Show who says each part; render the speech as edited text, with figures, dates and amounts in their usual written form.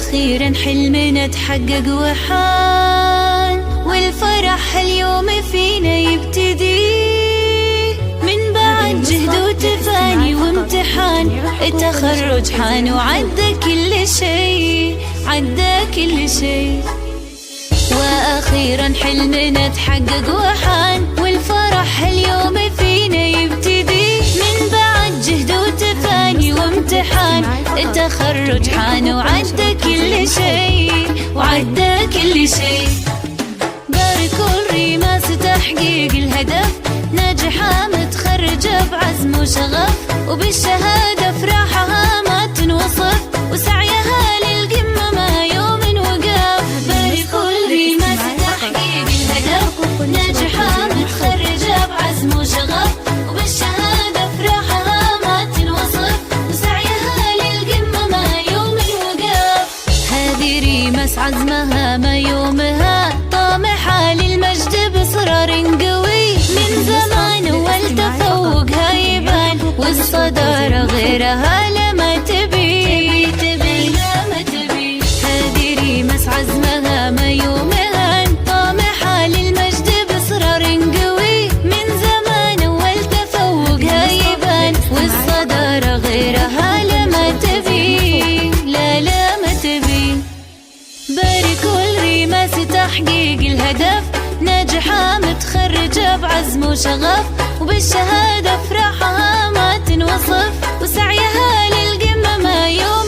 Speaker 1: وأخيرا حلمنا تحقق وحان، والفرح اليوم فينا يبتدي من بعد جهد وتفاني وامتحان. التخرج حان وعدى كل شي، عدى كل شي. وأخيرا حلمنا تحقق وحان، والفرح اليوم فينا يبتدي من بعد جهد وتفاني وامتحان. التخرج حان وعدى كل شي، وعدى كل شي. باركوا الريماس تحقيق الهدف، ناجحة متخرجة بعزم وشغف، وبالشهادة فرحها ما تنوصف، وسعيها للقمة ما يوم وقف. باركوا الريماس تحقيق الهدف، ناجحة متخرجة بعزم وشغف، وبالشهادة فرحها ما تنوصف، وسعيها للقمة ما يوم وقف. هذه ريماس عزمها ما يومها، طامحة للمجد بإصرار قوي، من زمان والتفوقها يبان، والصدارة غيرها لما تبي، لما تبي. هذه ريماس عزمها ما يومها، طامحة للمجد بإصرار قوي، من زمان والتفوقها يبان، والصدارة غيرها لما تبي، لما تبي. باركوا الريماس تحقيق الهدف، ناجحة متخرجة بعزم وشغف، وبالشهادة فرحها ما تنوصف، وسعيها للقمة ما يوم